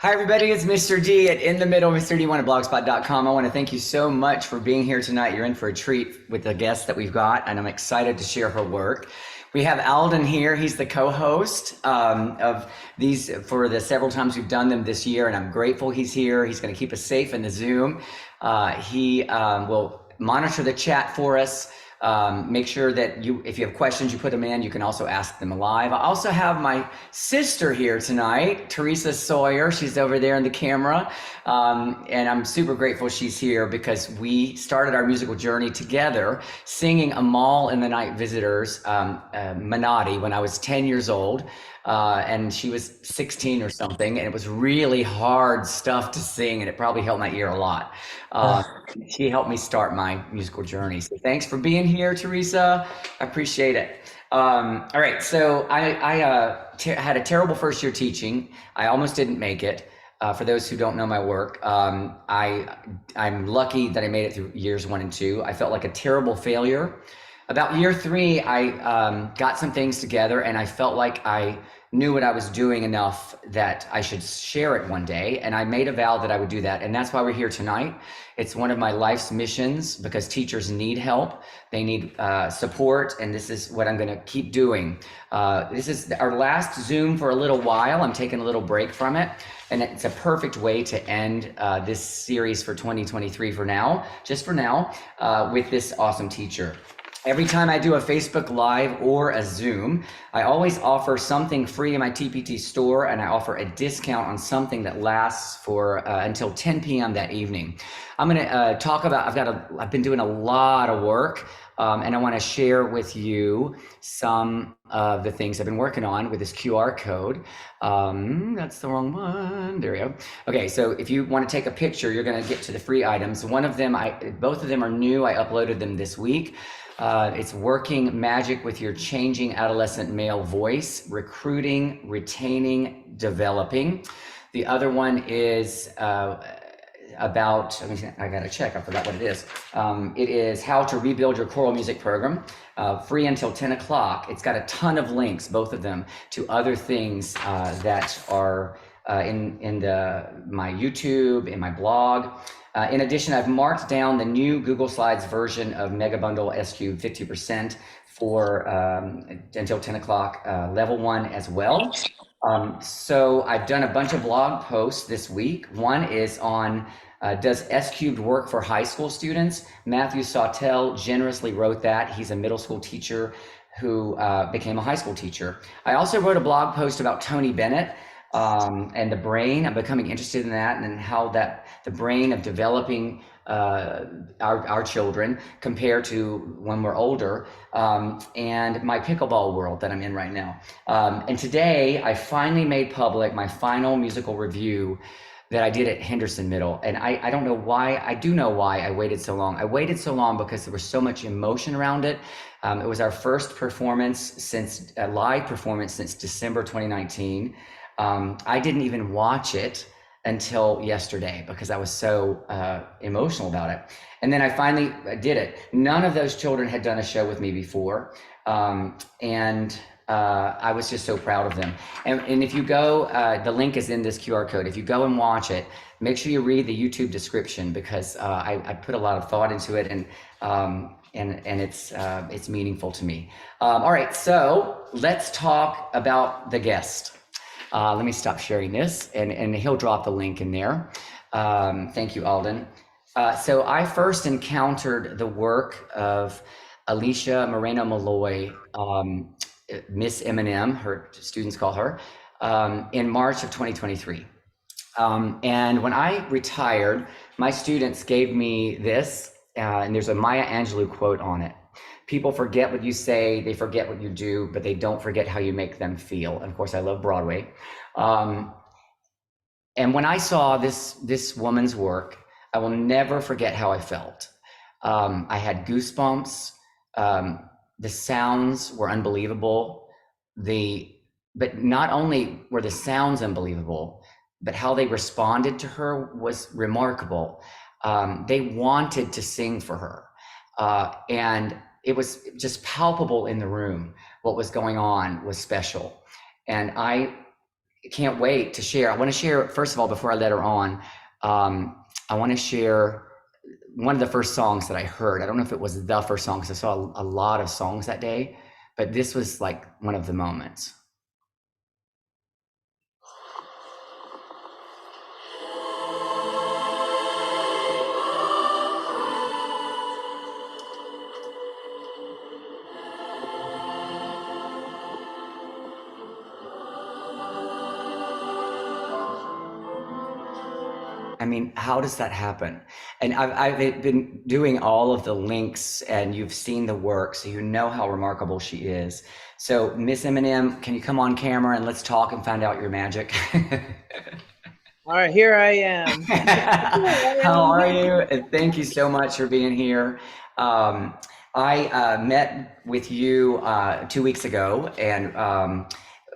Hi, everybody. It's Mr. D at In the Middle, Mr. D1 at blogspot.com. I want to thank you so much for being here tonight. You're in for a treat with the guest that we've got, and I'm excited to share her work. We have Alden here. He's the co-host of these for the several times we've done them this year, and I'm grateful he's here. He's going to keep us safe in the Zoom. He will monitor the chat for us. Make sure that if you have questions, you put them in. You can also ask them live. I also have my sister here tonight, Teresa Sawyer. She's over there in the camera. And I'm super grateful she's here because we started our musical journey together singing Amal and the Night Visitors, Menotti, when I was 10 years old. And she was 16 or something, and it was really hard stuff to sing, and it probably helped my ear a lot. She helped me start my musical journey. So thanks for being here, Teresa. I appreciate it. All right, so I had a terrible first year teaching. I almost didn't make it. For those who don't know my work, I'm lucky that I made it through years 1 and 2. I felt like a terrible failure. About year 3, I got some things together, and I felt like I knew what I was doing enough that I should share it one day. And I made a vow that I would do that. And that's why we're here tonight. It's one of my life's missions because teachers need help. They need support. And this is what I'm going to keep doing. This is our last Zoom for a little while. I'm taking a little break from it. And it's a perfect way to end this series for 2023 for now, just for now, with this awesome teacher. Every time I do a Facebook Live or a Zoom, I always offer something free in my TPT store, and I offer a discount on something that lasts for until 10 p.m. that evening. I'm going to talk about, I've been doing a lot of work, and I want to share with you some of the things I've been working on with this QR code. That's the wrong one. There we go. Okay, so if you want to take a picture, you're going to get to the free items. One of them, both of them are new. I uploaded them this week. It's working magic with your changing adolescent male voice, recruiting, retaining, developing. The other one is about, I gotta check, I forgot what it is. It is how to rebuild your choral music program, free until 10 o'clock. It's got a ton of links, both of them, to other things that are in my YouTube, in my blog. In addition, I've marked down the new Google Slides version of Mega Bundle SQ 50% for until 10 o'clock, level 1 as well. So I've done a bunch of blog posts this week. One is on does S cubed work for high school students? Matthew Sawtell generously wrote that. He's a middle school teacher who became a high school teacher. I also wrote a blog post about Tony Bennett and the brain. I'm becoming interested in that and how the brain of developing our children compared to when we're older, and my pickleball world that I'm in right now. And today I finally made public my final musical review that I did at Henderson Middle. And I don't know why, I do know why I waited so long. I waited so long because there was so much emotion around it. It was our first performance since, live performance since December 2019. I didn't even watch it until yesterday because I was so emotional about it. And then I finally did it. None of those children had done a show with me before. And I was just so proud of them. And if you go, the link is in this QR code. If you go and watch it, make sure you read the YouTube description because I put a lot of thought into it, and it's meaningful to me. All right, so let's talk about the guest. Let me stop sharing this, and he'll drop the link in there. Thank you, Alden. So I first encountered the work of Alicia Moreno Mulloy, Miss M&M, her students call her, in March of 2023. And when I retired, my students gave me this, and there's a Maya Angelou quote on it. People forget what you say, they forget what you do, but they don't forget how you make them feel. And of course, I love Broadway. And when I saw this woman's work, I will never forget how I felt. I had goosebumps. The sounds were unbelievable. But not only were the sounds unbelievable, but how they responded to her was remarkable. They wanted to sing for her. And it was just palpable in the room. What was going on was special. And I can't wait to share. I want to share, first of all, before I let her on, I want to share one of the first songs that I heard. I don't know if it was the first song because I saw a lot of songs that day, but this was like one of the moments. I mean, how does that happen? And I've been doing all of the links and you've seen the work, so you know how remarkable she is. So Miss M&M, can you come on camera and let's talk and find out your magic? All right, here I am. How are you? And thank you so much for being here. Um, I met with you 2 weeks ago, and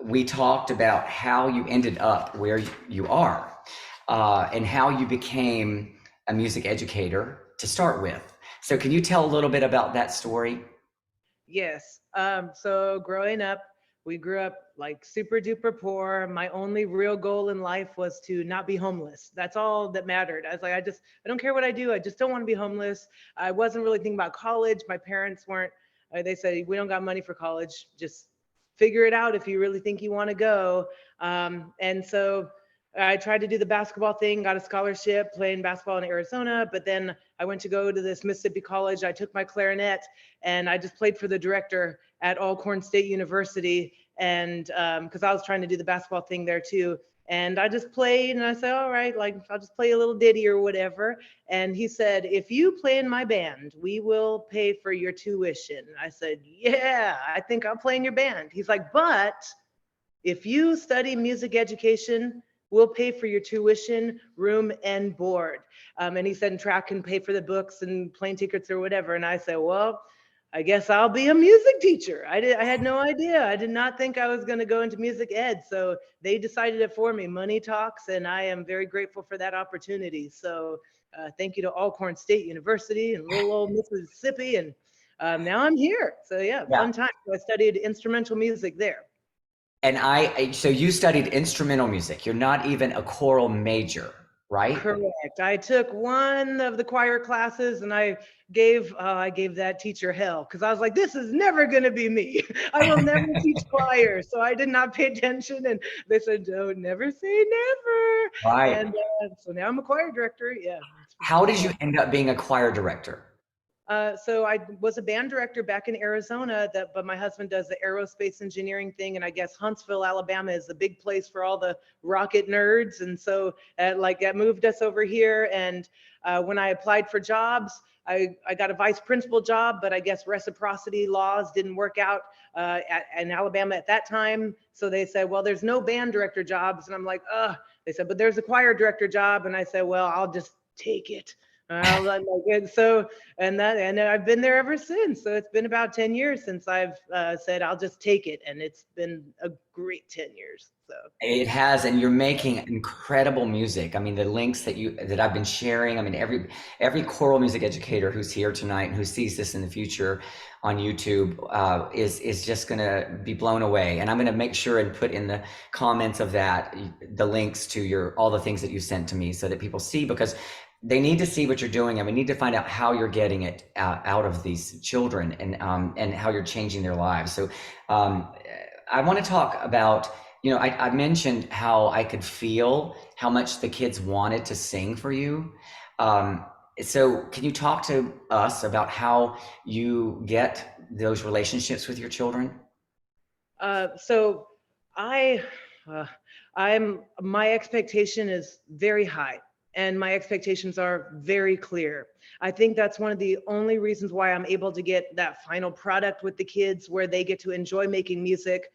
we talked about how you ended up where you are, and how you became a music educator to start with. So, can you tell a little bit about that story? Yes. So growing up, we grew up like super duper poor. My only real goal in life was to not be homeless. That's all that mattered. I was like, I don't care what I do. I just don't want to be homeless. I wasn't really thinking about college. My parents weren't, they said, we don't got money for college. Just figure it out if you really think you want to go. And so I tried to do the basketball thing, got a scholarship playing basketball in Arizona, but then I went to go to this Mississippi college. I took my clarinet and I just played for the director at Alcorn State University. And because I was trying to do the basketball thing there too. And I just played and I said, all right, like I'll just play a little ditty or whatever. And he said, if you play in my band, we will pay for your tuition. I said, yeah, I think I'll play in your band. He's like, but if you study music education, we'll pay for your tuition, room, and board. And he said, and track can pay for the books and plane tickets or whatever. And I said, well, I guess I'll be a music teacher. I had no idea. I did not think I was going to go into music ed. So they decided it for me. Money talks, and I am very grateful for that opportunity. So thank you to Alcorn State University and little old Mississippi. And now I'm here. So yeah, Yeah. fun time. So I studied instrumental music there. And so you studied instrumental music. You're not even a choral major, right? Correct. I took one of the choir classes and I gave that teacher hell because I was like, this is never going to be me. I will never teach choir. So I did not pay attention and they said, don't never say never. Right. And so now I'm a choir director. Yeah, it's How been did fun. you end up being a choir director? So I was a band director back in Arizona, but my husband does the aerospace engineering thing, and I guess Huntsville, Alabama, is the big place for all the rocket nerds, and so like that moved us over here. And when I applied for jobs, I got a vice principal job, but I guess reciprocity laws didn't work out in Alabama at that time. So they said, well, there's no band director jobs, and I'm like, ugh. They said, but there's a choir director job, and I said, well, I'll just take it. Like it. So and I've been there ever since. So it's been about 10 years since I've said I'll just take it, and it's been a great 10 years. So It has, and you're making incredible music. I mean, the links that I've been sharing. I mean, every choral music educator who's here tonight and who sees this in the future on YouTube is just going to be blown away. And I'm going to make sure and put in the comments of that the links to all the things that you sent to me so that people see, because they need to see what you're doing, and we need to find out how you're getting it out of these children, and how you're changing their lives. So um, I want to talk about, I mentioned how I could feel how much the kids wanted to sing for you. Um, so can you talk to us about how you get those relationships with your children? so I uh, I'm my expectation is very high and my expectations are very clear. I think that's one of the only reasons why I'm able to get that final product with the kids where they get to enjoy making music,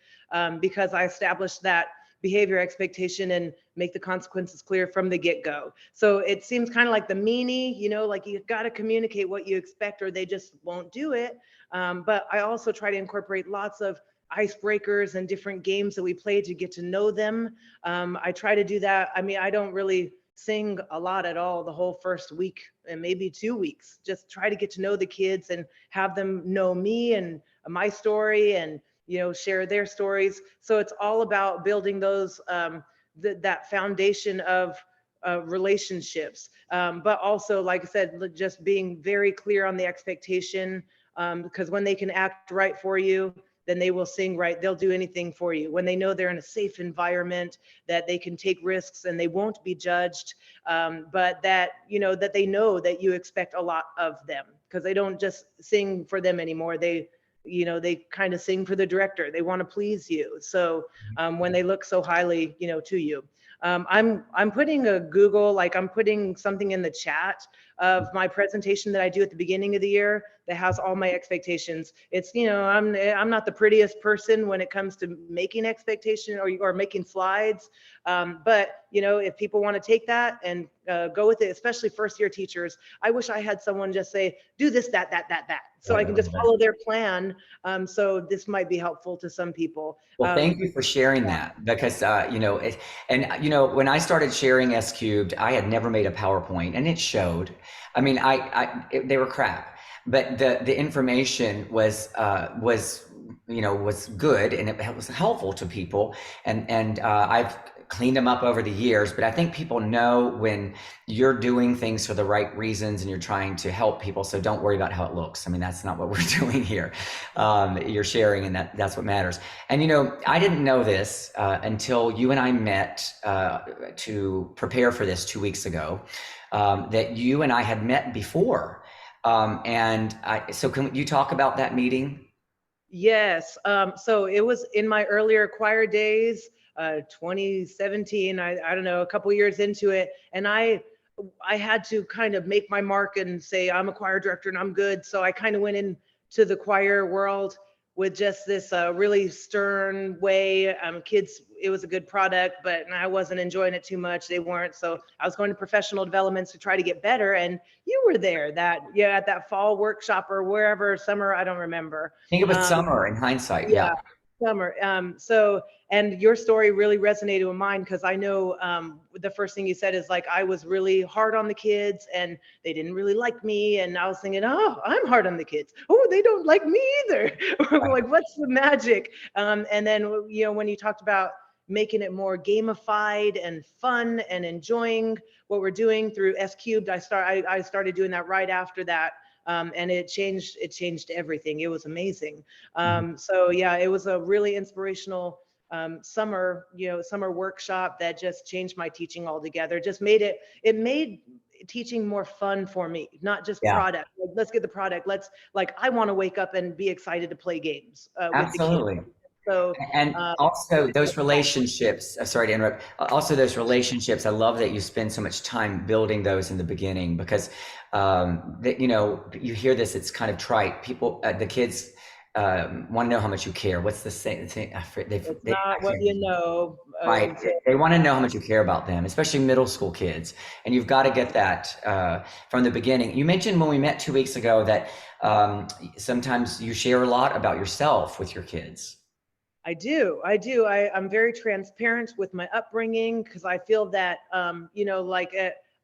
because I established that behavior expectation and make the consequences clear from the get-go. So it seems kind of like the meanie, like you got to communicate what you expect or they just won't do it. But I also try to incorporate lots of icebreakers and different games that we play to get to know them. I try to do that. I mean, I don't really sing a lot at all the whole first week and maybe 2 weeks. Just try to get to know the kids and have them know me and my story and share their stories. So it's all about building those that foundation of relationships, but also, like I said, just being very clear on the expectation, because when they can act right for you, then they will sing right. They'll do anything for you. When they know they're in a safe environment, that they can take risks and they won't be judged, but that, that they know that you expect a lot of them, because they don't just sing for them anymore. They kind of sing for the director. They want to please you. So when they look so highly, to you. I'm putting a Google, like I'm putting something in the chat of my presentation that I do at the beginning of the year that has all my expectations. It's, I'm not the prettiest person when it comes to making expectation or making slides. But, if people want to take that and go with it, especially first year teachers, I wish I had someone just say, do this, that. So I can just follow their plan. So this might be helpful to some people. Well, thank you for sharing that, because when I started sharing S cubed, I had never made a PowerPoint, and it showed. I mean, they were crap, but the information was good, and it was helpful to people, and I've cleaned them up over the years. But I think people know when you're doing things for the right reasons and you're trying to help people. So don't worry about how it looks. I mean, that's not what we're doing here. You're sharing, and that's what matters. And I didn't know this until you and I met to prepare for this 2 weeks ago, that you and I had met before. So can you talk about that meeting? Yes. So it was in my earlier choir days, 2017. I don't know, a couple years into it, and I had to kind of make my mark and say I'm a choir director and I'm good. So I kind of went into the choir world with just this really stern way. Kids, it was a good product, but I wasn't enjoying it too much. They weren't. So I was going to professional developments to try to get better. And you were there at that fall workshop or wherever, summer, I don't remember. I think it was summer in hindsight. Yeah. Summer. And your story really resonated with mine, because I know the first thing you said is like, I was really hard on the kids and they didn't really like me. And I was thinking, oh, I'm hard on the kids. Oh, they don't like me either. Like, what's the magic? And then, when you talked about making it more gamified and fun and enjoying what we're doing through S cubed, I started doing that right after that. And it changed everything. It was amazing. So yeah, it was a really inspirational summer workshop that just changed my teaching altogether. Just made teaching more fun for me, not just product. Like, let's get the product. I want to wake up and be excited to play games with the kids. So, and also those relationships, sorry to interrupt, also those relationships, I love that you spend so much time building those in the beginning, because you hear this, it's kind of trite. People, the kids want to know how much you care. What's the same thing? It's not what you know. Right. They want to know how much you care about them, especially middle school kids. And you've got to get that from the beginning. You mentioned when we met 2 weeks ago that sometimes you share a lot about yourself with your kids. I do. I'm very transparent with my upbringing, because I feel that,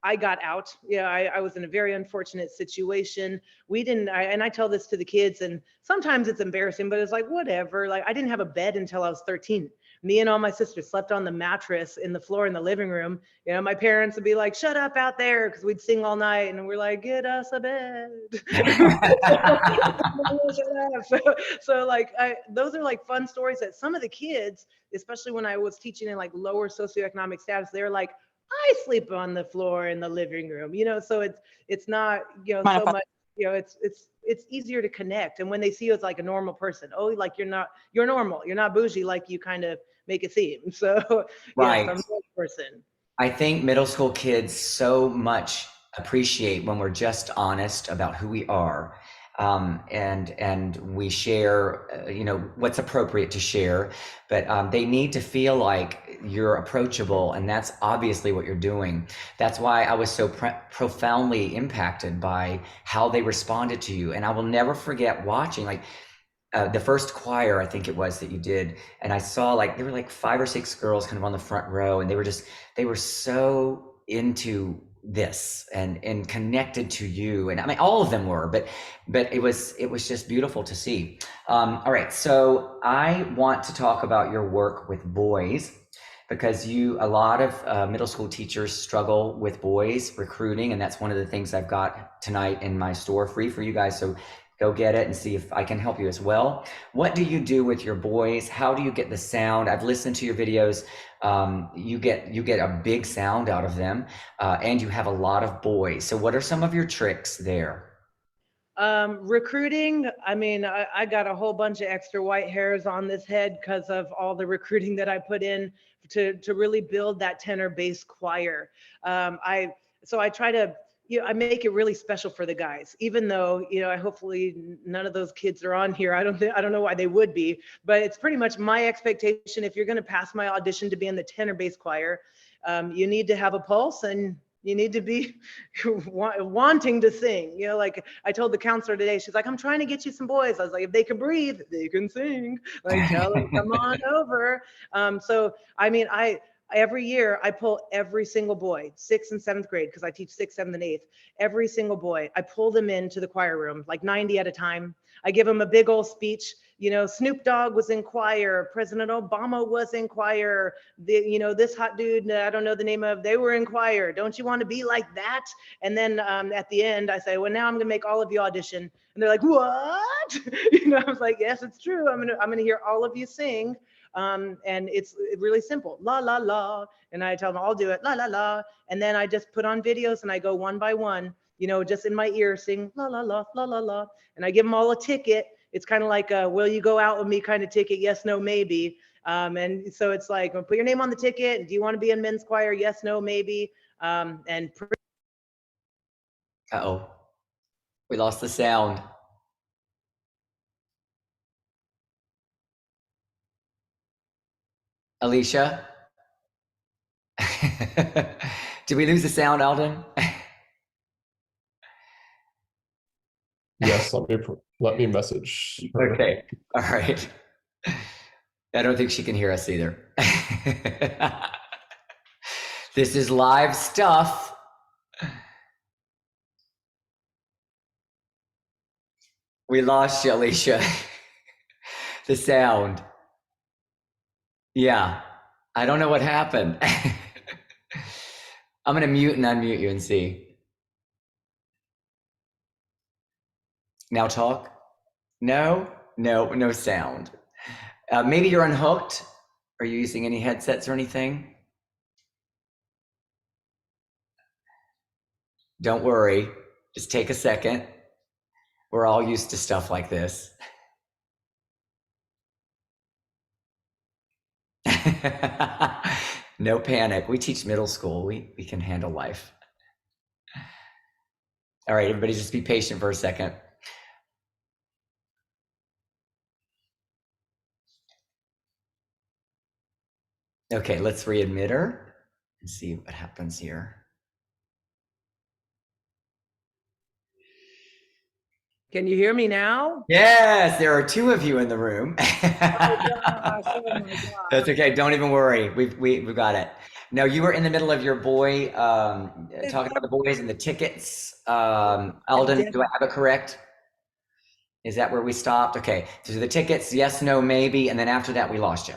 I got out. I was in a very unfortunate situation. And I tell this to the kids, and sometimes it's embarrassing, but it's like, whatever. Like, I didn't have a bed until I was 13. Me and all my sisters slept on the mattress in the floor in the living room. My parents would be like, shut up out there, because we'd sing all night, and we're like, get us a bed. Those are like fun stories that some of the kids, especially when I was teaching in like lower socioeconomic status, they're like, I sleep on the floor in the living room, so it's not, so much, it's easier to connect. And when they see you as like a normal person, oh, like you're normal, you're not bougie like you kind of make it seem. So right. Yes, I'm a normal person. I think middle school kids so much appreciate when we're just honest about who we are. And we share, what's appropriate to share, but they need to feel like you're approachable, and that's obviously what you're doing. That's why I was so profoundly impacted by how they responded to you. And I will never forget watching, like, the first choir, I think it was, that you did, and I saw there were like 5 or 6 girls kind of on the front row, and they were so into this and connected to you. And I mean, all of them were, but it was just beautiful to see. All right, so I want to talk about your work with boys, because a lot of middle school teachers struggle with boys recruiting, and that's one of the things I've got tonight in my store free for you guys. So go get it and see if I can help you as well. What do you do with your boys? How do you get the sound? I've listened to your videos. You get a big sound out of them, and you have a lot of boys. So what are some of your tricks there? Recruiting, I mean, I got a whole bunch of extra white hairs on this head because of all the recruiting that I put in to really build that tenor bass choir. So I try to, I make it really special for the guys, even though, I hopefully none of those kids are on here. I don't know why they would be, but it's pretty much my expectation. If you're going to pass my audition to be in the tenor bass choir, you need to have a pulse and you need to be wanting to sing. Like I told the counselor today, she's like, I'm trying to get you some boys. I was like, if they can breathe, they can sing. Like, tell them, come on over. So, I mean, every year I pull every single boy, 6th and 7th grade, because I teach 6th, 7th, and 8th. Every single boy, I pull them into the choir room, like 90 at a time. I give them a big old speech. Snoop Dogg was in choir, President Obama was in choir, this hot dude, I don't know the name of, they were in choir. Don't you want to be like that? And then at the end, I say, well, now I'm gonna make all of you audition. And they're like, what? I was like, yes, it's true. I'm gonna hear all of you sing. And it's really simple, la, la, la. And I tell them, I'll do it, la, la, la. And then I just put on videos and I go one by one, just in my ear, sing la, la, la, la, la, la. And I give them all a ticket. It's kind of like a, will you go out with me kind of ticket? Yes, no, maybe. And so it's like, put your name on the ticket. Do you want to be in men's choir? Yes, no, maybe. Uh-oh, we lost the sound. Alicia? Did we lose the sound, Alden? Yes, let me message her. Okay, all right. I don't think she can hear us either. This is live stuff. We lost you, Alicia. The sound. Yeah, I don't know what happened. I'm gonna mute and unmute you and see. Now talk. No sound. Maybe you're unhooked. Are you using any headsets or anything? Don't worry, just take a second. We're all used to stuff like this. No panic. We teach middle school. We can handle life. All right, everybody just be patient for a second. Okay, let's readmit her and see what happens here. Can you hear me now? Yes, there are 2 of you in the room. Oh my gosh. That's okay. Don't even worry. We've got it. Now you were in the middle of your boy talking about the boys and the tickets. Alden, do I have it correct? Is that where we stopped? Okay. So the tickets, yes, no, maybe, and then after that we lost you.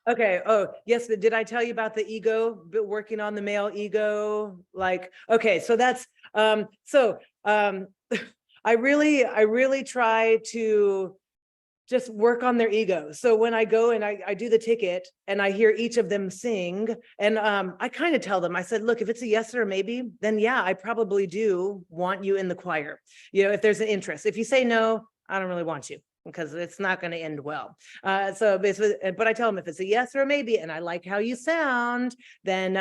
Okay. Oh, yes. Did I tell you about the ego, working on the male ego? Like, okay, so that's I really try to just work on their ego. So when I go and I do the ticket and I hear each of them sing, and I kind of tell them, I said, look, if it's a yes or a maybe, then yeah, I probably do want you in the choir. If there's an interest. If you say no, I don't really want you, because it's not going to end well. So basically, but I tell them if it's a yes or a maybe, and I like how you sound, then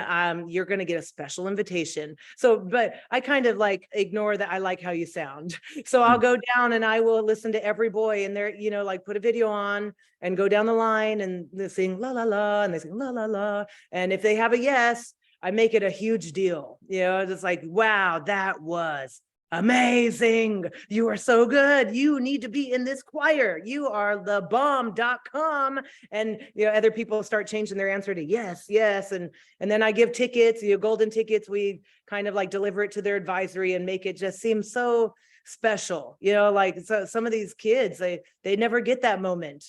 you're going to get a special invitation. So, but I kind of like ignore that I like how you sound. So I'll go down and I will listen to every boy and they're, like put a video on and go down the line and they sing la la la and they sing la la la. And if they have a yes, I make it a huge deal. It's like, wow, that was amazing. You are so good. You need to be in this choir. You are the bomb.com. And other people start changing their answer to yes, yes. And then I give tickets, golden tickets. We kind of like deliver it to their advisory and make it just seem so special, like so some of these kids, they never get that moment,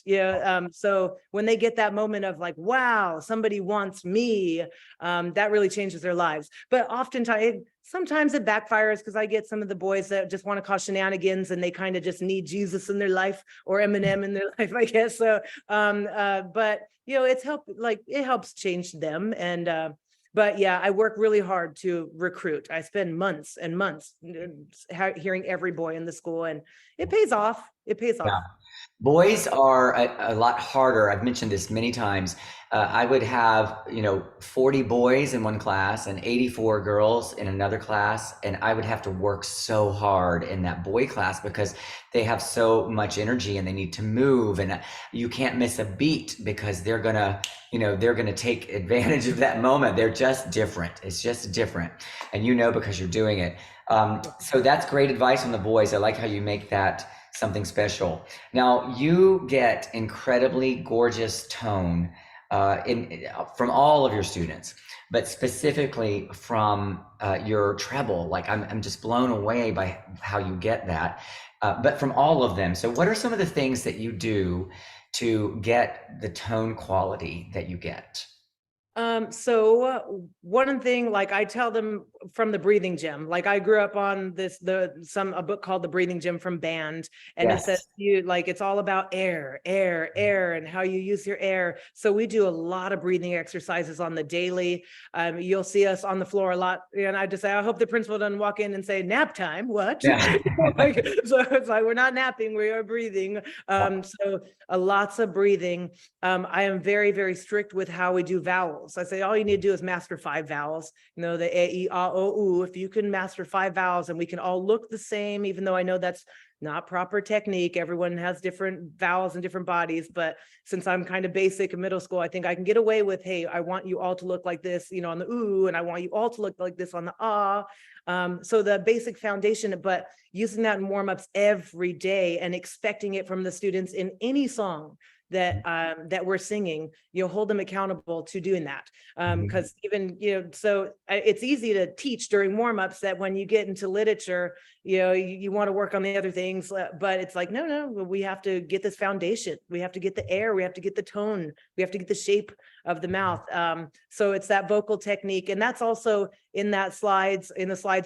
so when they get that moment of like, wow, somebody wants me, that really changes their lives. But oftentimes, sometimes it backfires, because I get some of the boys that just want to cause shenanigans and they kind of just need Jesus in their life, or M&M in their life, I guess. So but it helps change them. And but yeah, I work really hard to recruit. I spend months and months hearing every boy in the school, and it pays off. It pays off. Yeah. Boys are a lot harder. I've mentioned this many times. I would have, 40 boys in one class and 84 girls in another class. And I would have to work so hard in that boy class because they have so much energy and they need to move. And you can't miss a beat because they're gonna take advantage of that moment. They're just different. It's just different. And because you're doing it. So that's great advice on the boys. I like how you make that something special. Now you get incredibly gorgeous tone from all of your students, but specifically from your treble. Like I'm just blown away by how you get that, but from all of them. So what are some of the things that you do to get the tone quality that you get? So one thing, like I tell them from the breathing gym, like I grew up on a book called The Breathing Gym from band. And It says it's all about air, and how you use your air. So we do a lot of breathing exercises on the daily. You'll see us on the floor a lot. And I just say, I hope the principal doesn't walk in and say, nap time, what? Yeah. So it's like, we're not napping, we are breathing. So lots of breathing. I am very, very strict with how we do vowels. I say all you need to do is master 5 vowels, the A, E, A, O, U. If you can master 5 vowels and we can all look the same, even though I know that's not proper technique. Everyone has different vowels and different bodies. But since I'm kind of basic in middle school, I think I can get away with, hey, I want you all to look like this, on the ooh, and I want you all to look like this on the ah. So the basic foundation, but using that in warm-ups every day and expecting it from the students in any song that we're singing, hold them accountable to doing that. Because even, so it's easy to teach during warm-ups that when you get into literature, you want to work on the other things, but it's like, no, we have to get this foundation. We have to get the air, we have to get the tone, we have to get the shape of the mouth. So it's that vocal technique. And that's also in the slides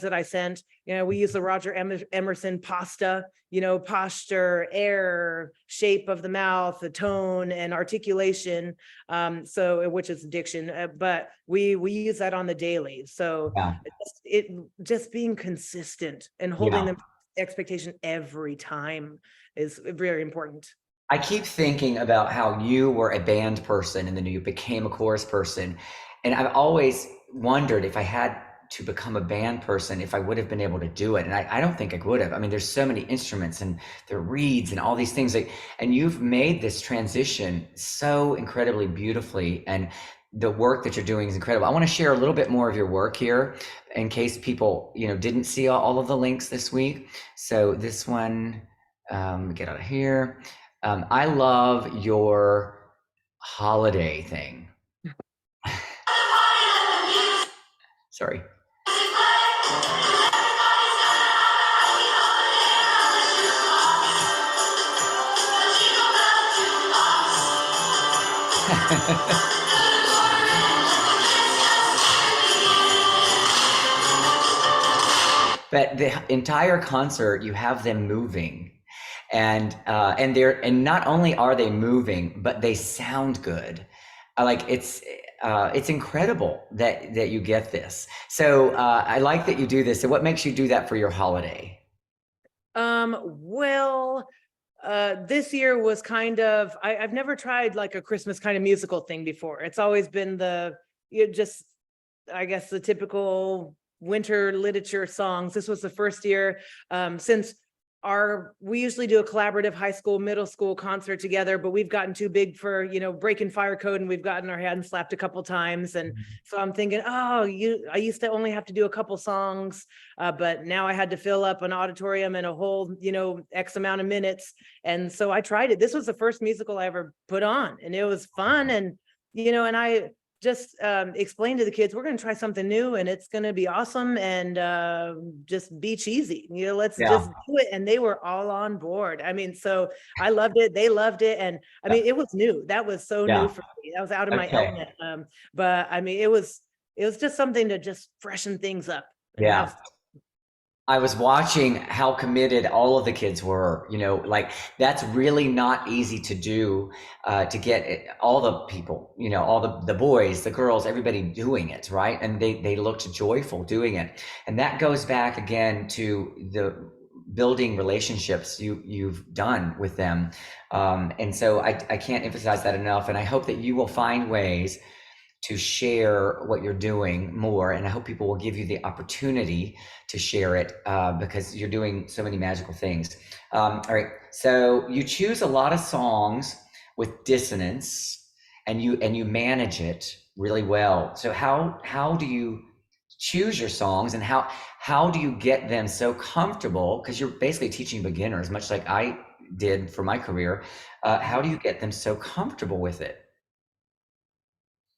that I sent. We use the Roger Emerson PASTA, posture, air, shape of the mouth, the tone, and articulation. So which is diction, but we use that on the daily. So it just being consistent and holding them expectation every time is very important. I keep thinking about how you were a band person and then you became a chorus person. And I've always wondered if I had to become a band person, if I would have been able to do it. And I don't think I would have. I mean, there's so many instruments and the reeds and all these things, and you've made this transition so incredibly beautifully. And the work that you're doing is incredible. I want to share a little bit more of your work here in case people, didn't see all of the links this week. So this one, get out of here. I love your holiday thing. Sorry. But the entire concert, you have them moving, and not only are they moving, but they sound good. It's incredible that you get this. So I like that you do this. So what makes you do that for your holiday? Well, this year was kind of, I've never tried like a Christmas kind of musical thing before. It's always been I guess the typical winter literature songs. This was the first year since we usually do a collaborative high school, middle school concert together, but we've gotten too big for, breaking fire code, and we've gotten our hands slapped a couple times. And so I'm thinking, I used to only have to do a couple songs, but now I had to fill up an auditorium and a whole, X amount of minutes. And so I tried it. This was the first musical I ever put on, and it was fun. And, and I just explain to the kids, we're going to try something new and it's going to be awesome, and just be cheesy, let's just do it. And they were all on board. I mean, so I loved it, they loved it. And I mean, it was new. That was so new for me. That was out of my element. But I mean, it was just something to just freshen things up. And I was watching how committed all of the kids were, like that's really not easy to do, to get all the people, all the boys, the girls, everybody doing it, right? And they looked joyful doing it. And that goes back again to the building relationships you've done with them. And so I can't emphasize that enough. And I hope that you will find ways to share what you're doing more. And I hope people will give you the opportunity to share it, because you're doing so many magical things. All right, so you choose a lot of songs with dissonance, and you manage it really well. So how do you choose your songs, and how do you get them so comfortable? Because you're basically teaching beginners, much like I did for my career. How do you get them so comfortable with it?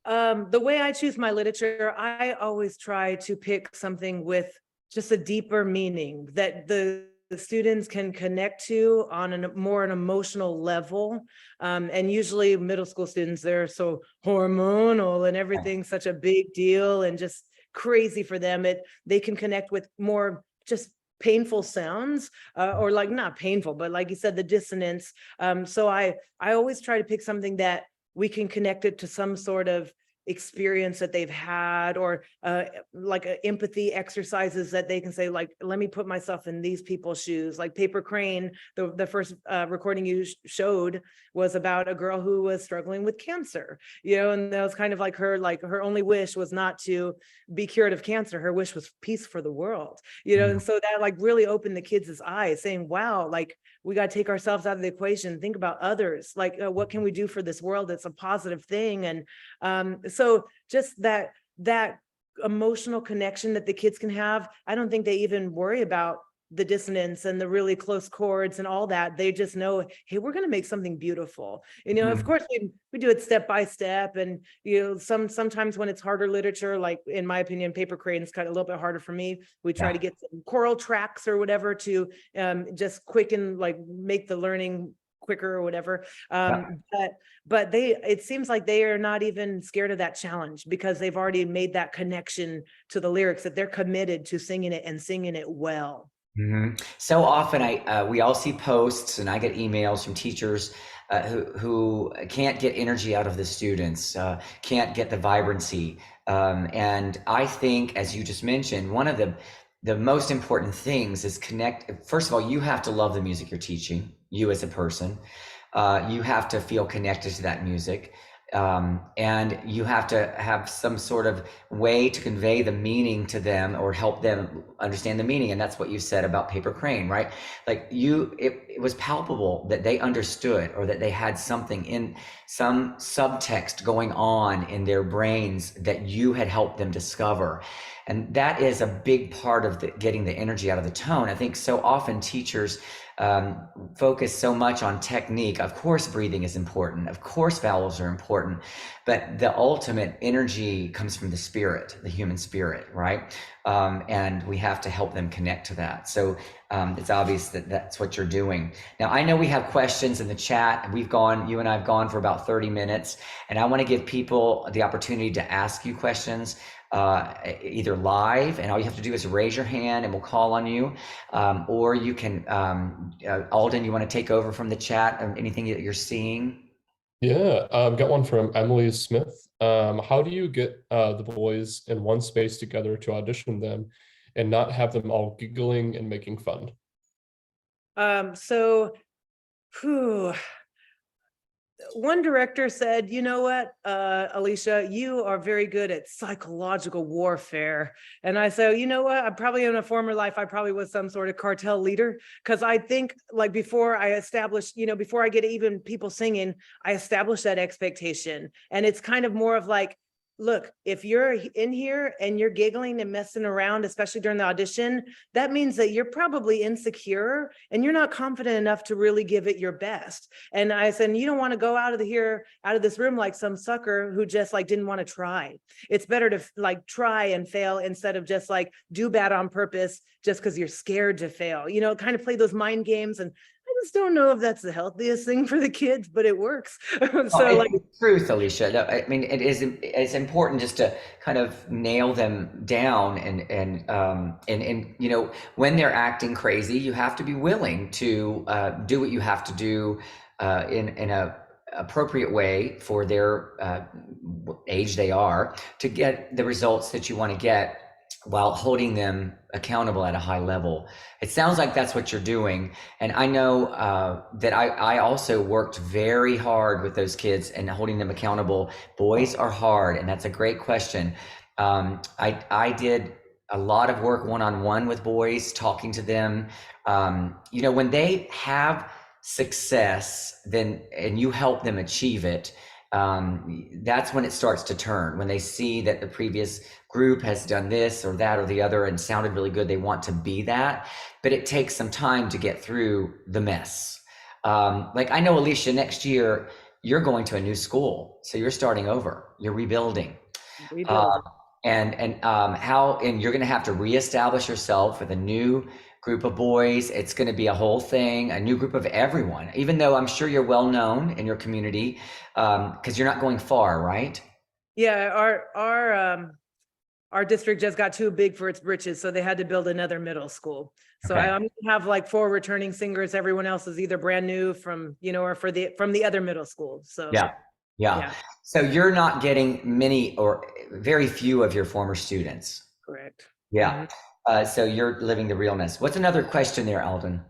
The way I choose my literature, I always try to pick something with just a deeper meaning that the students can connect to on an emotional level. And usually middle school students, they're so hormonal and everything's such a big deal and just crazy for them. They can connect with more just painful sounds, or like not painful, but like you said, the dissonance. So I always try to pick something that we can connect it to some sort of experience that they've had, or like empathy exercises that they can say, like, let me put myself in these people's shoes. Like Paper Crane, the first recording you showed was about a girl who was struggling with cancer, and that was kind of like her only wish was not to be cured of cancer. Her wish was peace for the world, and so that like really opened the kids' eyes, saying, wow, like we got to take ourselves out of the equation, think about others, like what can we do for this world that's a positive thing. And so just that emotional connection that the kids can have, I don't think they even worry about the dissonance and the really close chords and all that. They just know, hey, we're going to make something beautiful. Of course we do it step by step, and sometimes when it's harder literature, like in my opinion, Paper Crane is kind of a little bit harder for me. We try to get some choral tracks or whatever to just quicken, like make the learning quicker or whatever. But it seems like they are not even scared of that challenge, because they've already made that connection to the lyrics, that they're committed to singing it and singing it well. So often we all see posts, and I get emails from teachers who can't get energy out of the students, can't get the vibrancy. And I think, as you just mentioned, one of the most important things is connect. First of all, you have to love the music you're teaching, you as a person. You have to feel connected to that music. And you have to have some sort of way to convey the meaning to them, or help them understand the meaning. And that's what you said about Paper Crane, right? Like it was palpable that they understood, or that they had something in some subtext going on in their brains that you had helped them discover. And that is a big part of getting the energy out of the tone. I think so often teachers focus so much on technique. Of course, breathing is important. Of course, vowels are important, but the ultimate energy comes from the spirit, the human spirit, right? And we have to help them connect to that. So it's obvious that that's what you're doing. Now, I know we have questions in the chat. You and I have gone for about 30 minutes, and I want to give people the opportunity to ask you questions, either live, and all you have to do is raise your hand and we'll call on you, or you can, Alden, you want to take over from the chat, anything that you're seeing? Yeah, I've got one from Emily Smith. How do you get the boys in one space together to audition them and not have them all giggling and making fun? One director said, you know what, Alicia, you are very good at psychological warfare. And I said, you know what, I probably in a former life, I probably was some sort of cartel leader. Because I think like before I established, before I get even people singing, I established that expectation. And it's kind of more of like, look, if you're in here and you're giggling and messing around, especially during the audition, that means that you're probably insecure and you're not confident enough to really give it your best. And I said, you don't want to go out of this room like some sucker who just like didn't want to try. It's better to like try and fail instead of just like do bad on purpose just because you're scared to fail, kind of play those mind games. And I just don't know if that's the healthiest thing for the kids, but it works. So like, It's truth, Alicia. No, I mean, it's important just to kind of nail them down and when they're acting crazy, you have to be willing to do what you have to do in a appropriate way for their age they are to get the results that you want to get while holding them accountable at a high level. It sounds like that's what you're doing. And I know that I also worked very hard with those kids and holding them accountable. Boys are hard, and that's a great question. I did a lot of work one-on-one with boys, talking to them. When they have success, and you help them achieve it, that's when it starts to turn. When they see that the previous group has done this or that or the other and sounded really good, they want to be that, but it takes some time to get through the mess. Like I know, Alicia, next year you're going to a new school, so you're starting over, you're rebuilding. And you're going to have to reestablish yourself with a new group of boys. It's going to be a whole thing, a new group of everyone, even though I'm sure you're well known in your community, because you're not going far, right? Yeah, our district just got too big for its britches, so they had to build another middle school. So Okay. I'm gonna have like 4 returning singers. Everyone else is either brand new from, or from the other middle school. So Yeah. So you're not getting many or very few of your former students. correct. Yeah. So you're living the realness. What's another question there, Alden?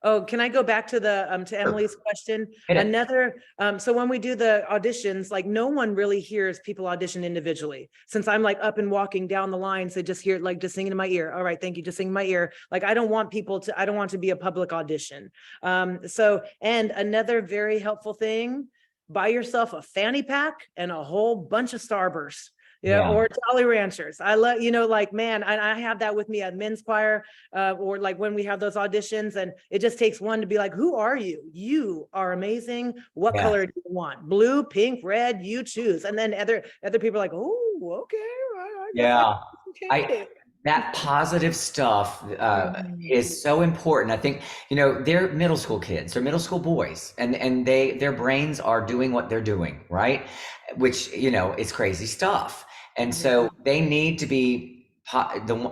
Oh, can I go back to to Emily's question? Hit it. Another, so when we do the auditions, like no one really hears people audition individually. Since I'm like up and walking down the line, so just hear like just sing in my ear. All right, thank you, just sing in my ear. Like I don't want to be a public audition. And another very helpful thing, buy yourself a fanny pack and a whole bunch of Starbursts. Yeah, or Jolly Ranchers. I love, like, man, I have that with me at men's choir, or like when we have those auditions, and it just takes one to be like, who are you? You are amazing. What color do you want? Blue, pink, red, you choose. And then other people are like, oh, okay. I guess that positive stuff is so important. I think, they're middle school kids, they're middle school boys, and their brains are doing what they're doing, right? Which, it's crazy stuff. And so they need to be,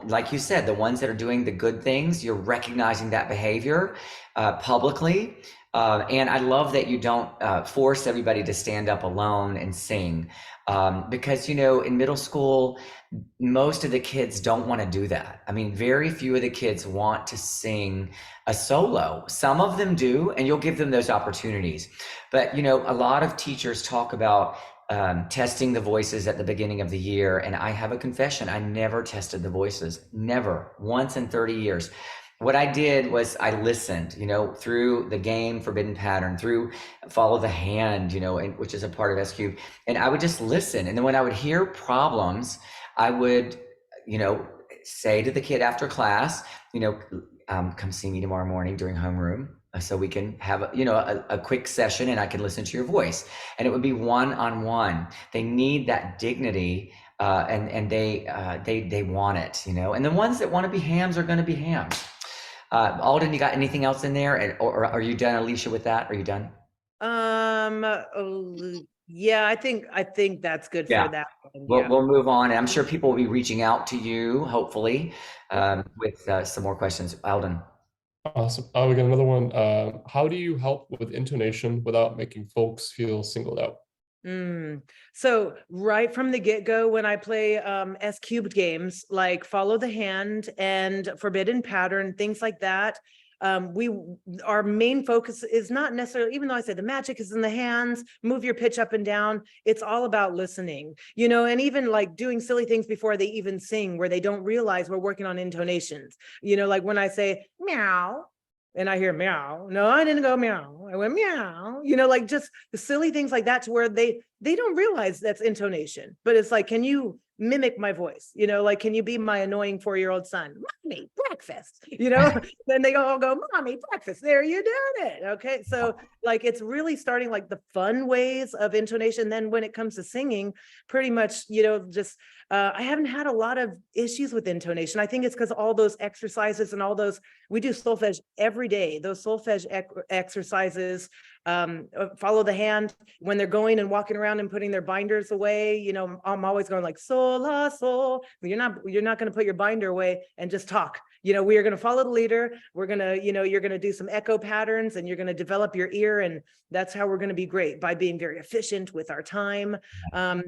like you said, the ones that are doing the good things, you're recognizing that behavior publicly. And I love that you don't force everybody to stand up alone and sing. Because, in middle school, most of the kids don't want to do that. I mean, very few of the kids want to sing a solo. Some of them do, and you'll give them those opportunities. But, a lot of teachers talk about testing the voices at the beginning of the year. And I have a confession. I never tested the voices, never, once in 30 years. What I did was I listened, through the game Forbidden Pattern, through Follow the Hand, which is a part of SQ. And I would just listen. And then when I would hear problems, I would, say to the kid after class, come see me tomorrow morning during homeroom, so we can have a quick session and I can listen to your voice. And it would be one-on-one. They need that dignity, and they want it, and the ones that want to be hams are going to be hams. Alden, you got anything else in there, or are you done, Alicia, with that? Are you done? Yeah, I think that's good for that one. We'll move on, and I'm sure people will be reaching out to you, hopefully, with some more questions. Alden. Awesome. We got another one. How do you help with intonation without making folks feel singled out? So right from the get-go, when I play S cubed games like Follow the Hand and Forbidden Pattern, things like that, our main focus is not necessarily, even though I say the magic is in the hands, move your pitch up and down, it's all about listening, and even like doing silly things before they even sing, where they don't realize we're working on intonations, like when I say meow and I hear meow, no, I didn't go meow, I went meow, like just the silly things like that, to where they they don't realize that's intonation, but it's like, can you mimic my voice? You know, like, can you be my annoying 4-year-old son? Mommy, breakfast, you know, then they all go, mommy, breakfast. There, you did it. Okay. So like, it's really starting like the fun ways of intonation. Then when it comes to singing, pretty much, you know, just, I haven't had a lot of issues with intonation. I think it's because all those exercises and all those, we do solfege every day, those solfege exercises, follow the hand when they're going and walking around and putting their binders away. You know, I'm always going like sol la sol. You're not going to put your binder away and just talk. You know, we are going to follow the leader. We're going to, you know, you're going to do some echo patterns and you're going to develop your ear. And that's how we're going to be great, by being very efficient with our time.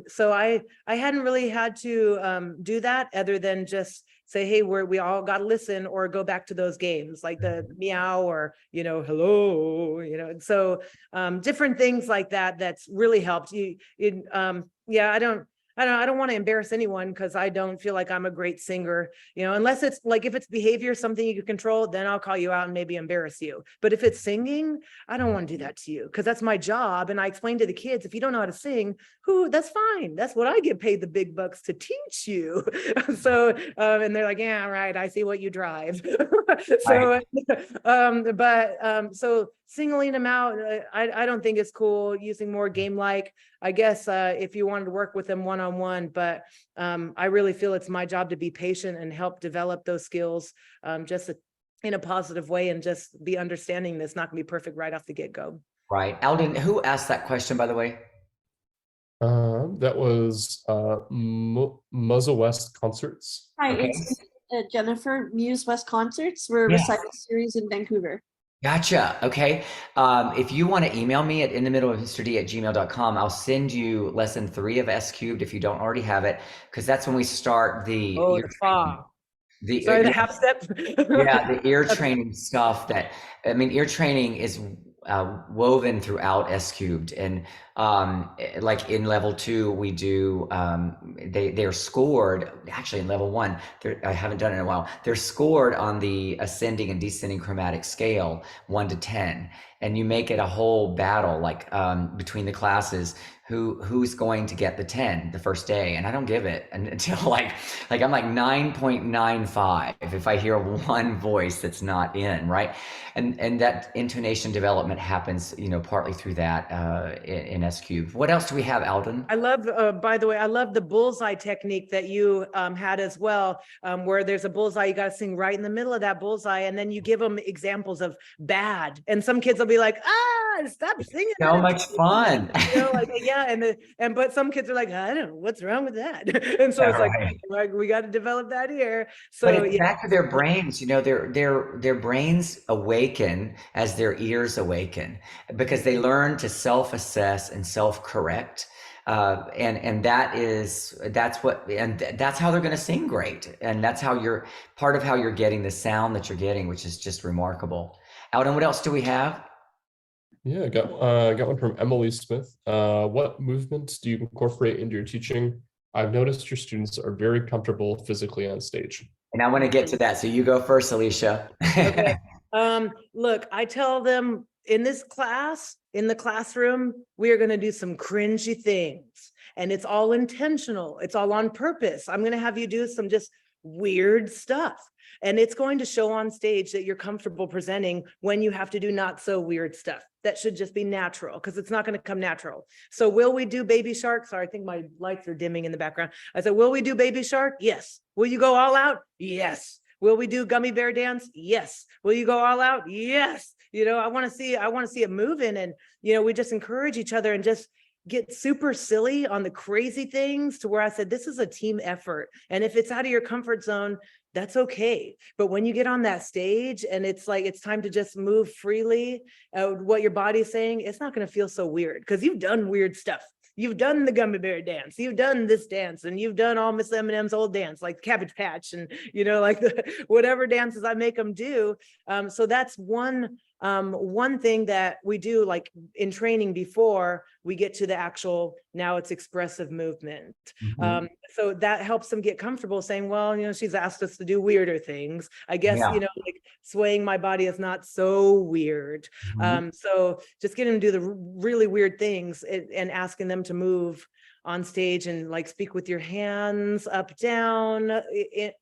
So I hadn't really had to do that, other than just say, hey, we all got to listen, or go back to those games like the meow, or, you know, hello, you know. So different things like that, that's really helped you. Yeah, I don't want to embarrass anyone, because I don't feel like I'm a great singer, you know, unless it's like, if it's behavior, something you can control, then I'll call you out and maybe embarrass you. But if it's singing, I don't want to do that to you, because that's my job. And I explain to the kids, if you don't know how to sing, that's fine. That's what I get paid the big bucks to teach you. So, and they're like, yeah, right. I see what you drive. So, so singling them out, I don't think it's cool. Using more game-like, I guess, if you wanted to work with them one-on-one, but I really feel it's my job to be patient and help develop those skills, just in a positive way, and just be understanding that's not gonna be perfect right off the get-go. Right. Alden, who asked that question, by the way? That was Muzzle West Concerts. Hi, Okay. it's Jennifer, Muse West Concerts. We're a Yeah. recital series in Vancouver. Gotcha. Okay. If you want to email me at inthemiddleofmrd@gmail.com, I'll send you lesson 3 of S cubed if you don't already have it, because that's when we start the Oh, ear the training. fa. The Sorry, the half step. yeah, the ear training stuff that, I mean, ear training is woven throughout S cubed, and like in level 2 we do they're scored, actually in level 1 I haven't done it in a while, they're scored on the ascending and descending chromatic scale 1 to 10, and you make it a whole battle, like between the classes, who's going to get the 10 the first day. And I don't give it until like I'm like 9.95 if I hear one voice that's not in, right? And that intonation development happens, you know, partly through that in S cubed. What else do we have, Alden? I love, by the way, I love the bullseye technique that you had as well, where there's a bullseye, you got to sing right in the middle of that bullseye, and then you give them examples of bad, and some kids will be like, stop singing. So much fun. You know, like, yeah, but some kids are like, I don't know, what's wrong with that? And so it's like, we got to develop that here. So but it's back to their brains, you know, their brains awaken as their ears awaken, because they learn to self-assess and self-correct. And that's how they're going to sing great. And that's how you're part of how you're getting the sound that you're getting, which is just remarkable. Alden, what else do we have? Yeah, got one from Emily Smith. What movements do you incorporate into your teaching? I've noticed your students are very comfortable physically on stage. And I want to get to that. So you go first, Alicia. Okay. Look, I tell them in this class, in the classroom, we are going to do some cringy things, and it's all intentional. It's all on purpose. I'm going to have you do some just weird stuff, and it's going to show on stage that you're comfortable presenting when you have to do not so weird stuff. That should just be natural, because it's not going to come natural. So will we do baby shark? Sorry, I think my lights are dimming in the background. I said, will we do baby shark? Yes. Will you go all out? Yes. Will we do gummy bear dance? Yes. Will you go all out? Yes. You know, I want to see it moving, and, you know, we just encourage each other and just get super silly on the crazy things, to where I said, this is a team effort. And if it's out of your comfort zone, that's okay. But when you get on that stage and it's like, it's time to just move freely, what your body's saying, it's not going to feel so weird, because you've done weird stuff. You've done the gummy bear dance, you've done this dance, and you've done all Miss M&M's old dance, like Cabbage Patch, and, you know, like whatever dances I make them do. So that's one One thing that we do, like in training before we get to the actual, now it's expressive movement. Mhm. So that helps them get comfortable saying, well, she's asked us to do weirder things. I guess, Yeah. like swaying my body is not so weird. Mhm. So just getting them to do the really weird things and asking them to move on stage and like speak with your hands up, down,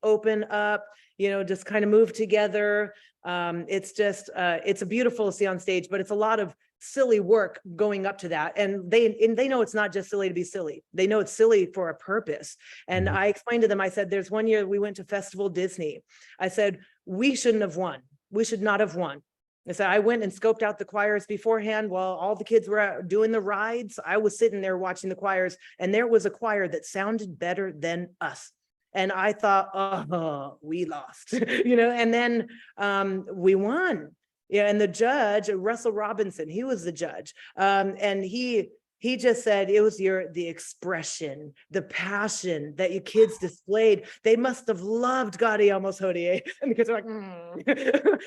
open up, just kind of move together. It's just, it's a beautiful to see on stage, but it's a lot of silly work going up to that. And they know it's not just silly to be silly. They know it's silly for a purpose. And Mhm. I explained to them, I said, there's one year we went to Festival Disney. I said, we shouldn't have won. We should not have won. I said, I went and scoped out the choirs beforehand while all the kids were out doing the rides. I was sitting there watching the choirs, and there was a choir that sounded better than us. And I thought, oh, we lost, and then we won. Yeah, and the judge, Russell Robinson, he was the judge. And he just said it was the expression, the passion that you kids displayed. They must have loved Gaudiamos Hodie. And the kids are like,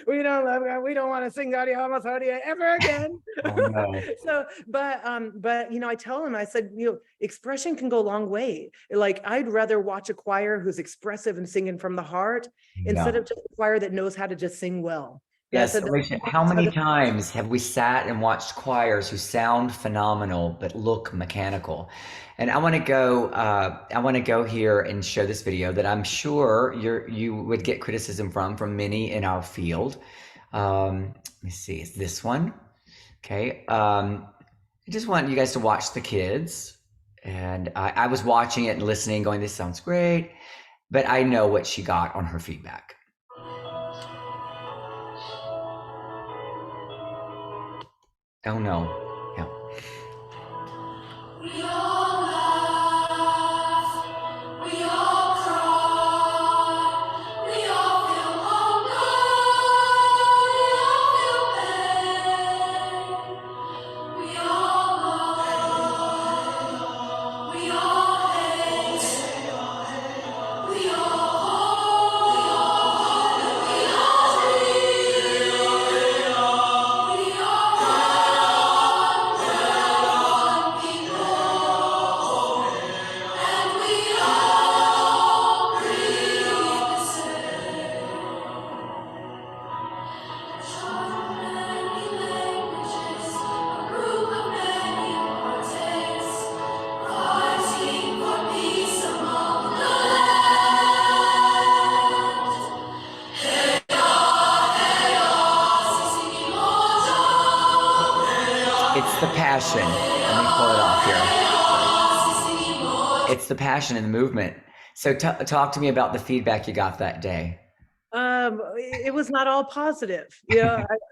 we don't want to sing Gaudiamos Hodie ever again. Oh, no. So, but I tell him, I said, expression can go a long way. Like, I'd rather watch a choir who's expressive and singing from the heart instead Yeah. of just a choir that knows how to just sing well. Yes, Alicia, how many times have we sat and watched choirs who sound phenomenal but look mechanical? And I want to go here and show this video that I'm sure you would get criticism from many in our field. Let me see, it's this one. Okay. I just want you guys to watch the kids. And I was watching it and listening, going, this sounds great. But I know what she got on her feedback. Oh no. Yeah. We all laugh, we all cry, we all feel hunger, we all feel pain, we all love, we all hate, we all hope, we all dream, we all It's the passion. Let me pull it off here. It's the passion and the movement. So talk to me about the feedback you got that day. It was not all positive.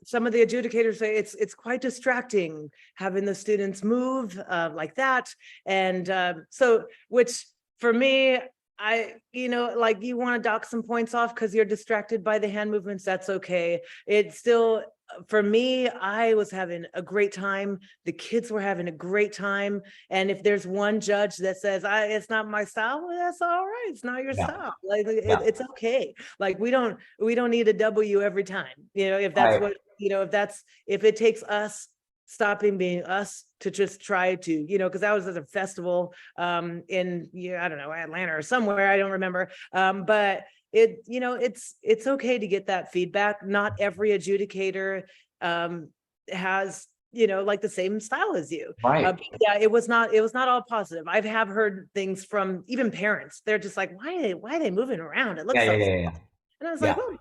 Some of the adjudicators say it's quite distracting having the students move like that. And so, which for me, like, you want to dock some points off because you're distracted by the hand movements. That's okay. It's still, for me, I was having a great time. The kids were having a great time. And if there's one judge that says, it's not my style, well, that's all right. It's not your style. Like, it's okay. Like, we don't need a W every time. If that's Right. what, if it takes us stopping being us to just try to, because I was at a festival in, I don't know, Atlanta or somewhere, I don't remember. But it's okay to get that feedback. Not every adjudicator has, like the same style as you. Right. Yeah, it was not all positive. I have heard things from even parents. They're just like, why are they moving around? It looks Yeah. And I was like, oh,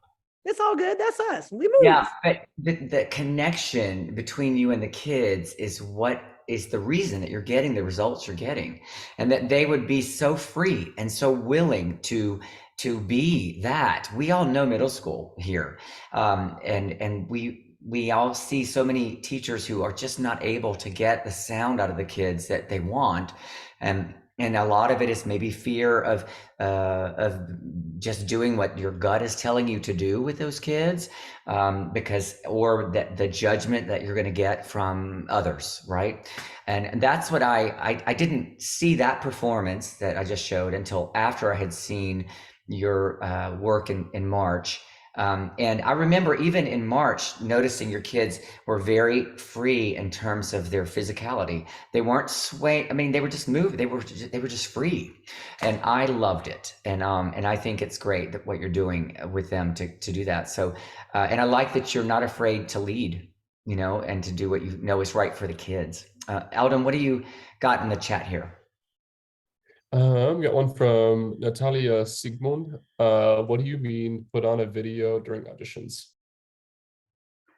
it's all good. That's us. We move. Yeah, but the connection between you and the kids is what is the reason that you're getting the results you're getting, and that they would be so free and so willing to be that. We all know middle school here, and we all see so many teachers who are just not able to get the sound out of the kids that they want, and a lot of it is maybe fear of just doing what your gut is telling you to do with those kids, or that the judgment that you're going to get from others, right? And that's what I didn't see that performance that I just showed until after I had seen your work in March. And I remember even in March noticing your kids were very free in terms of their physicality. They weren't swaying. I mean, they were just moving. They were just free, and I loved it. And I think it's great that what you're doing with them to do that. So, and I like that you're not afraid to lead, you know, and to do what you know is right for the kids. Alden, what do you got in the chat here? Got one from Natalia Sigmund. What do you mean put on a video during auditions?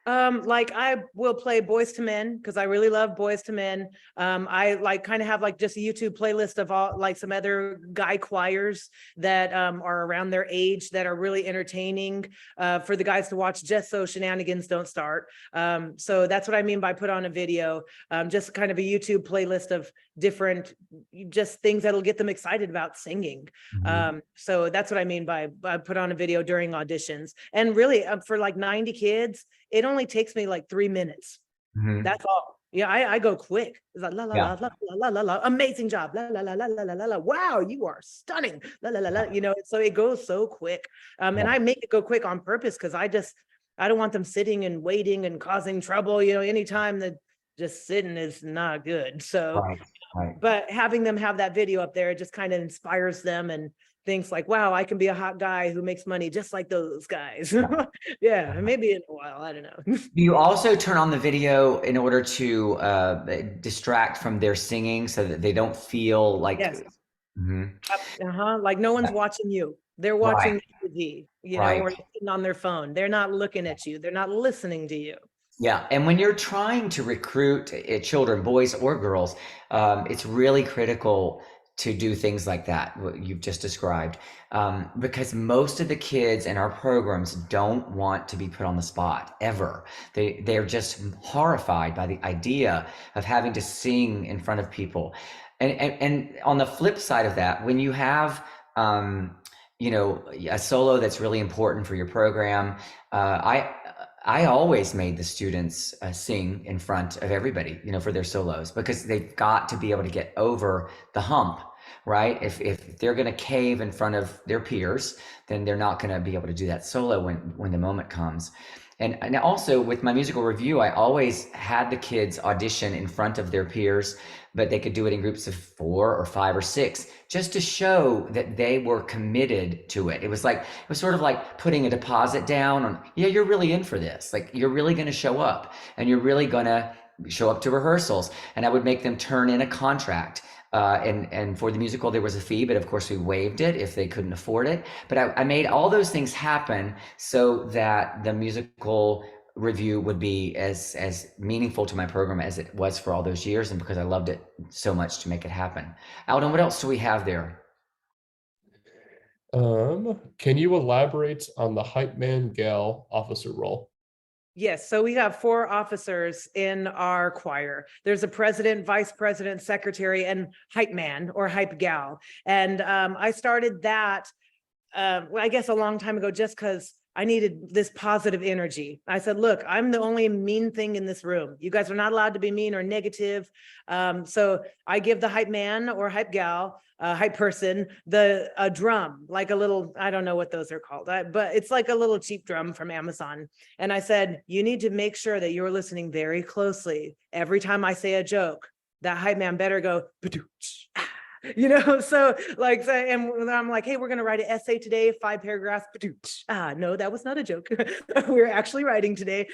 Like I will play Boys to Men because I really love Boys to Men. I like kind of have like just a YouTube playlist of all like some other guy choirs that are around their age that are really entertaining for the guys to watch, just so shenanigans don't start. So that's what I mean by put on a video. Just kind of a YouTube playlist of different just things that'll get them excited about singing. So that's what I mean by put on a video during auditions. And really for like 90 kids, it only takes me like 3 minutes. That's all. Yeah, I go quick. It's like la la la la la la la. Amazing job. La la la la la la la. Wow, you are stunning. La la la la. You know, so it goes so quick. And I make it go quick on purpose because I don't want them sitting and waiting and causing trouble. You know, anytime that just sitting is not good. So, but having them have that video up there, it just kind of inspires them and thinks like, wow, I can be a hot guy who makes money just like those guys. Yeah, maybe in a while, I don't know. Do you also turn on the video in order to distract from their singing so that they don't feel like Yes. Like no one's watching you. They're watching the TV, you know, or sitting on their phone. They're not looking at you. They're not listening to you. Yeah, and when you're trying to recruit children, boys or girls, it's really critical to do things like that, what you've just described, because most of the kids in our programs don't want to be put on the spot ever. They're just horrified by the idea of having to sing in front of people. And on the flip side of that, when you have you know, a solo that's really important for your program, I always made the students sing in front of everybody, you know, for their solos, because they've got to be able to get over the hump, right? If they're going to cave in front of their peers, then they're not going to be able to do that solo when the moment comes. And also with my musical review, I always had the kids audition in front of their peers, but they could do it in groups of 4 or 5 or 6, just to show that they were committed to it. It was sort of like putting a deposit down on, yeah, you're really in for this. Like, you're really going to show up, and you're really going to show up to rehearsals. And I would make them turn in a contract. And for the musical, there was a fee, but of course we waived it if they couldn't afford it. But I made all those things happen so that the musical review would be as meaningful to my program as it was for all those years, and because I loved it so much to make it happen. Alden, what else do we have there? Can you elaborate on the hype man gal officer role? Yes, so we have 4 officers in our choir. There's a president, vice president, secretary, and hype man or hype gal. And I started that, well, I guess a long time ago, just because I needed this positive energy. I said, look, I'm the only mean thing in this room. You guys are not allowed to be mean or negative. So I give the hype man or hype gal, hype person, a drum, like a little, I don't know what those are called, but it's like a little cheap drum from Amazon. And I said, you need to make sure that you're listening very closely. Every time I say a joke, that hype man better go, you know, so like, and I'm like, hey, we're going to write an essay today, 5 paragraphs. No, that was not a joke. We're actually writing today.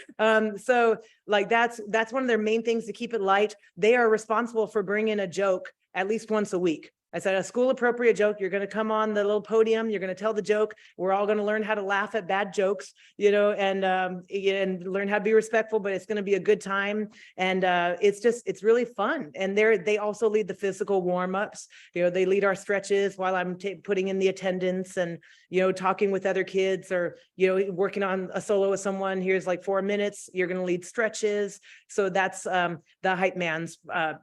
So like, that's one of their main things to keep it light. They are responsible for bringing a joke at least once a week. I said, a school appropriate joke. You're going to come on the little podium. You're going to tell the joke. We're all going to learn how to laugh at bad jokes, you know, and learn how to be respectful, but it's going to be a good time. And it's really fun. And they also lead the physical warm-ups. You know, they lead our stretches while I'm putting in the attendance and, you know, talking with other kids, or, you know, working on a solo with someone. Here's like 4 minutes. You're going to lead stretches. So that's the hype man's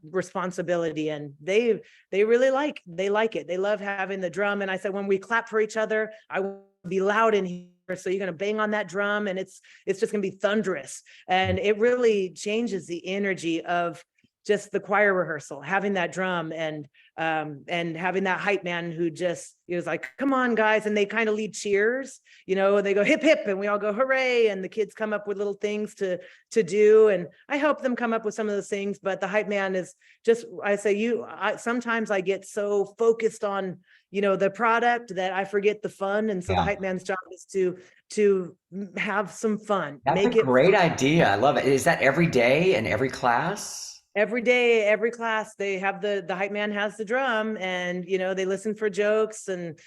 responsibility. And they really like it. They love having the drum. And I said, when we clap for each other, I will be loud in here. So you're going to bang on that drum, and it's just going to be thunderous. And it really changes the energy of just the choir rehearsal, having that drum and having that hype man who just is like, come on guys, and they kind of lead cheers, and they go hip hip and we all go hooray, and the kids come up with little things to do, and I help them come up with some of those things. But the hype man is just, I say, sometimes I get so focused on the product that I forget the fun, and so the hype man's job is to have some fun. That's a great idea. I love it. Is that every day in every class? Every day, every class, they have the hype man has the drum, and they listen for jokes, and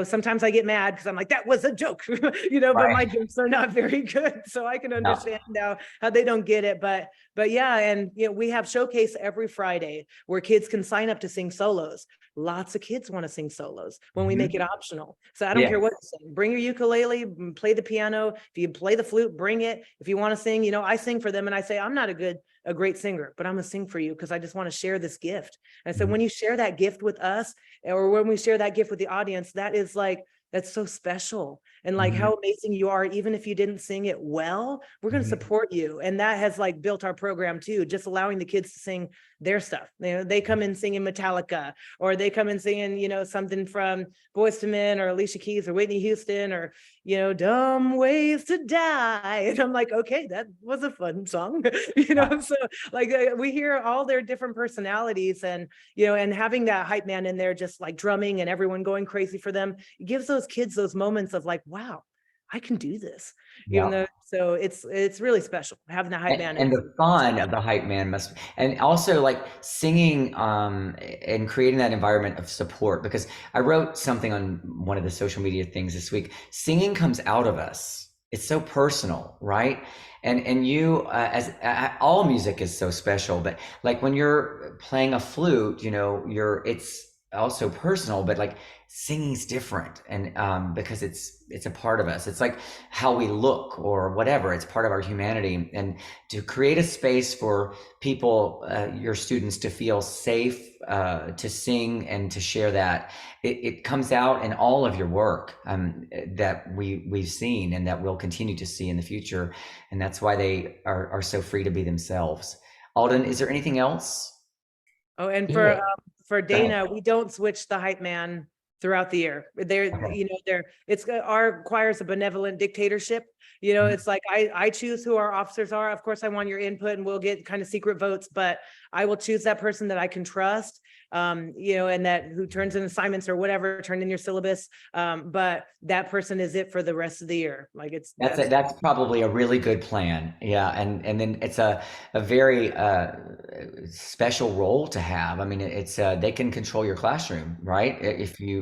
sometimes I get mad because I'm like, that was a joke, but my jokes are not very good, so I can understand now how they don't get it. But yeah, and we have showcase every Friday where kids can sign up to sing solos. Lots of kids want to sing solos when we make it optional. So I don't care what you sing. Bring your ukulele, play the piano. If you play the flute, bring it. If you want to sing, I sing for them, and I say, I'm not a great singer, but I'm gonna sing for you because I just want to share this gift. And so when you share that gift with us, or when we share that gift with the audience, that's so special. And like how amazing you are, even if you didn't sing it well, we're going to support you. And that has built our program too, just allowing the kids to sing their stuff. They come in singing Metallica, or they come in singing, something from Boyz II Men or Alicia Keys or Whitney Houston, or, Dumb Ways to Die. And I'm like, okay, that was a fun song, so we hear all their different personalities, and, and having that hype man in there, just drumming and everyone going crazy for them, it gives those kids those moments of wow, I can do this. So it's really special having the hype man. And the fun of the hype man and also singing and creating that environment of support, because I wrote something on one of the social media things this week. Singing comes out of us. It's so personal, right? And you, all music is so special, but when you're playing a flute, it's also personal, but singing's different, and because it's a part of us. It's like how we look or whatever. It's part of our humanity, and to create a space for people, your students, to feel safe to sing and to share that, it comes out in all of your work that we've seen and that we'll continue to see in the future, and that's why they are so free to be themselves. Alden, is there anything else? Oh, and for Dana, we don't switch the hype man throughout the year. Our choir's a benevolent dictatorship. It's like I choose who our officers are. Of course, I want your input, and we'll get kind of secret votes, but I will choose that person that I can trust, and that who turns in assignments or whatever, turn in your syllabus. But that person is it for the rest of the year. That's probably a really good plan. Yeah. And then it's a very special role to have. I mean, it's they can control your classroom, right?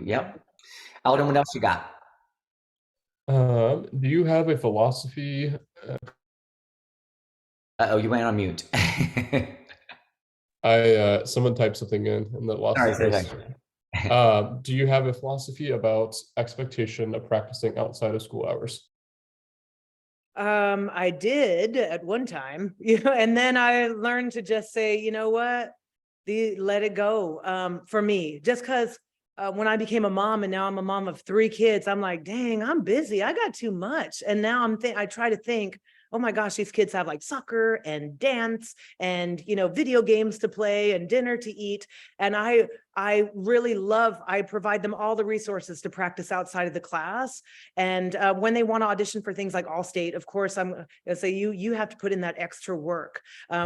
Yep. Alden, what else you got? Do you have a philosophy? Uh-oh, you went on mute. Someone typed something in the last. Sorry. Do you have a philosophy about expectation of practicing outside of school hours? I did at one time, and then I learned to just say, you know what, let it go. For me, just because when I became a mom, and now I'm a mom of 3 kids, I'm like, dang, I'm busy. I got too much. And now I try to think, oh my gosh, these kids have soccer and dance and, video games to play and dinner to eat. And I really I provide them all the resources to practice outside of the class. And when they want to audition for things like Allstate, of course, I'm going to say, you have to put in that extra work,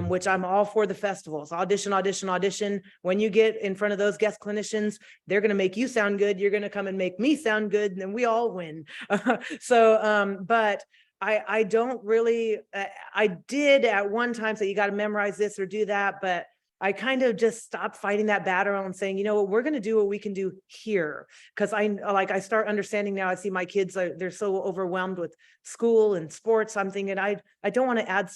which I'm all for the festivals. Audition, audition, audition. When you get in front of those guest clinicians, they're going to make you sound good. You're going to come and make me sound good, and then we all win. But I don't really, I did at one time say, you got to memorize this or do that, but I kind of just stopped fighting that battle and saying, we're going to do what we can do here. Because I start understanding now, I see my kids, they're so overwhelmed with school and sports. I'm thinking, I don't want to add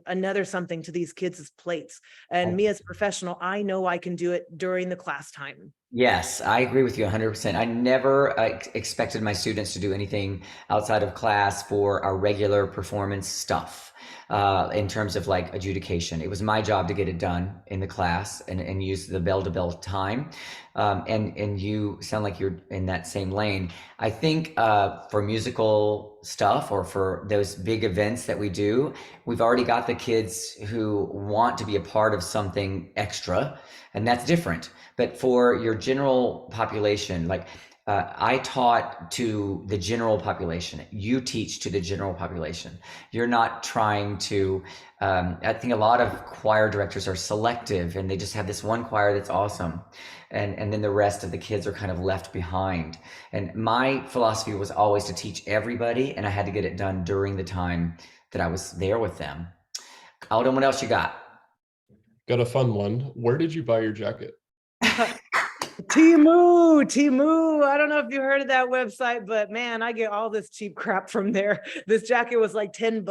another something to these kids' plates. And me as a professional, I know I can do it during the class time. Yes, I agree with you 100%. I never expected my students to do anything outside of class for our regular performance stuff. In terms of adjudication, it was my job to get it done in the class and use the bell-to-bell time. And you sound like you're in that same lane. I think for musical stuff or for those big events that we do, we've already got the kids who want to be a part of something extra, and that's different. But for your general population, like I taught to the general population, you teach to the general population. You're not trying to, I think a lot of choir directors are selective and they just have this one choir that's awesome. And then the rest of the kids are kind of left behind. And my philosophy was always to teach everybody, and I had to get it done during the time that I was there with them. Alden, what else you got? Got a fun one. Where did you buy your jacket? Timu. I don't know if you heard of that website, but man, I get all this cheap crap from there. This jacket was like $10.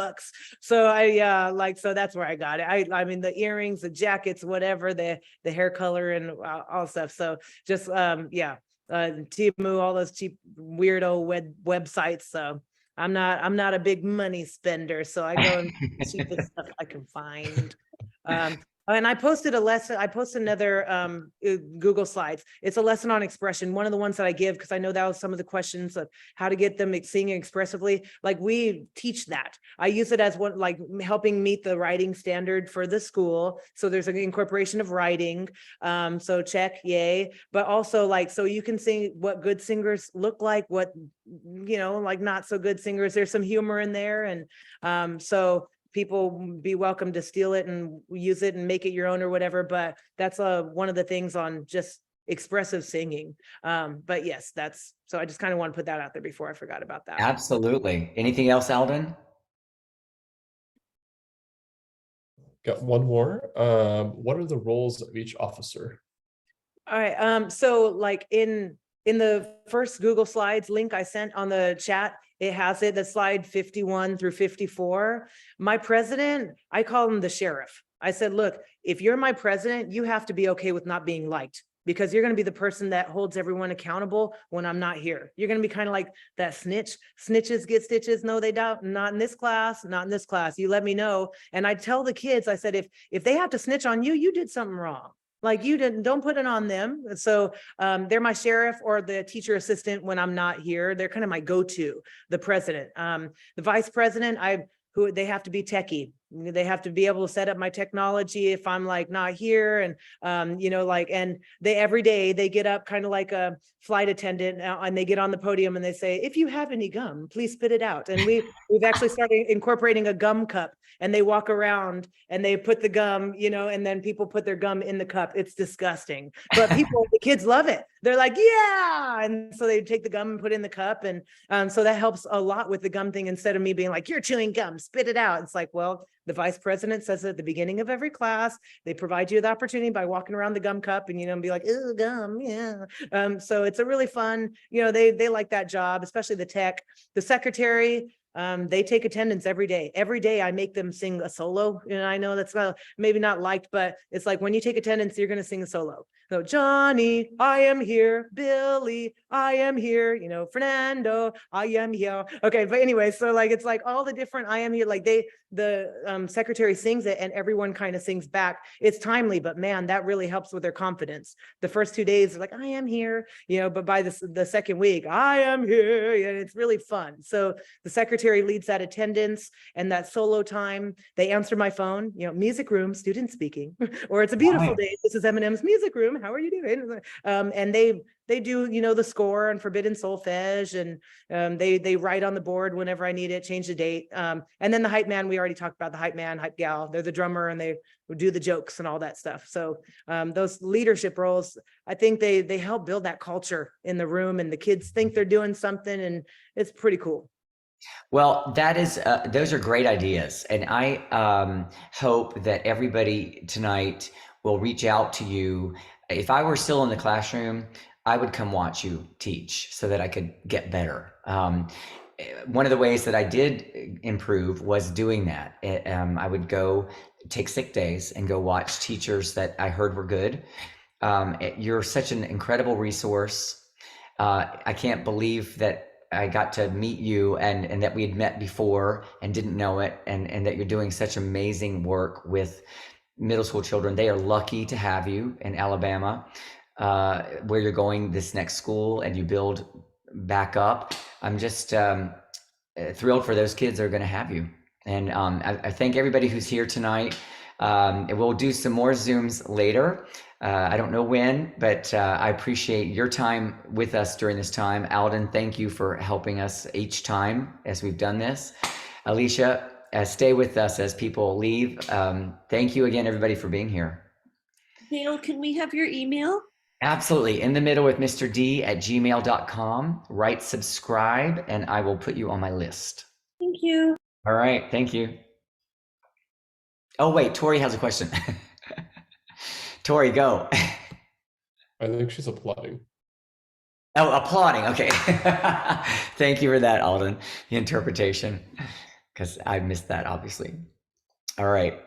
So so that's where I got it. I mean, the earrings, the jackets, whatever, the hair color and all stuff. So just, Timu, all those cheap weirdo websites. So I'm not a big money spender. So I go and cheapest stuff I can find. And I posted a lesson. I posted another Google Slides. It's a lesson on expression. One of the ones that I give, because I know that was some of the questions of how to get them singing expressively. Like we teach that. I use it as one, like helping meet the writing standard for the school. So there's an incorporation of writing. So check, yay. But also like, so you can sing what good singers look like, what, like not so good singers. There's some humor in there. And so people be welcome to steal it and use it and make it your own or whatever. But that's one of the things on just expressive singing. But yes, so I just kind of want to put that out there before I forgot about that. Absolutely. Anything else, Alden? Got one more. What are the roles of each officer? All right. So like in the first Google Slides link I sent on the chat, it has it, the slide 51 through 54. My president, I call him the sheriff. I said, look, if you're my president, you have to be okay with not being liked, because you're going to be the person that holds everyone accountable when I'm not here. You're going to be kind of like that snitch. Snitches get stitches. No, they don't. Not in this class. Not in this class. You let me know. And I tell the kids, I said, if they have to snitch on you, you did something wrong. Like you don't put it on them. So they're my sheriff or the teacher assistant when I'm not here. They're kind of my go-to, the president. The vice president, they have to be techie. They have to be able to set up my technology if I'm like not here. And, and they, every day they get up kind of like a flight attendant and they get on the podium and they say, if you have any gum, please spit it out. And we've actually started incorporating a gum cup, and they walk around and they put the gum, and then people put their gum in the cup. It's disgusting, but the kids love it. They're like, yeah. And so they take the gum and put it in the cup. And so that helps a lot with the gum thing. Instead of me being like, you're chewing gum, spit it out. It's like, well, the vice president says at the beginning of every class, they provide you the opportunity by walking around the gum cup and, be like, oh, gum, yeah. So it's a really fun, they like that job, especially the tech. The secretary, they take attendance every day. Every day I make them sing a solo. I know that's maybe not liked, but it's like when you take attendance, you're going to sing a solo. So Johnny, I am here. Billy, I am here. Fernando, I am here. Okay, but anyway, so like it's like all the different I am here. Like the secretary sings it and everyone kind of sings back. It's timely, but man, that really helps with their confidence. The first 2 days, they're like, I am here, but by the second week, I am here. And it's really fun. So the secretary leads that attendance and that solo time. They answer my phone, music room, student speaking, or it's a beautiful day. This is M&M's music room. How are you doing? And they do, the score and forbidden solfege, and they write on the board whenever I need it, change the date. And then the hype man, we already talked about the hype man, hype gal. They're the drummer and they do the jokes and all that stuff. So those leadership roles, I think they help build that culture in the room, and the kids think they're doing something, and it's pretty cool. Well, those are great ideas. And I hope that everybody tonight will reach out to you. If I were still in the classroom, I would come watch you teach so that I could get better. One of the ways that I did improve was doing that. I would go take sick days and go watch teachers that I heard were good. You're such an incredible resource. I can't believe that I got to meet you and that we had met before and didn't know it, and that you're doing such amazing work with middle school children. They are lucky to have you in Alabama, where you're going this next school, and you build back up. I'm just thrilled for those kids that are going to have you. And I thank everybody who's here tonight. We'll do some more Zooms later. I don't know when, but I appreciate your time with us during this time. Alden, thank you for helping us each time as we've done this. Alicia, stay with us as people leave. Thank you again, everybody, for being here. Dale, can we have your email? Absolutely. In the middle with Mr. D at gmail.com. Write subscribe, and I will put you on my list. Thank you. All right. Thank you. Oh, wait. Tori has a question. Tori, go. I think she's applauding. Oh, applauding. Okay. Thank you for that, Alden. The interpretation, because I missed that, obviously. All right.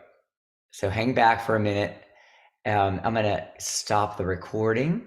So hang back for a minute. I'm going to stop the recording.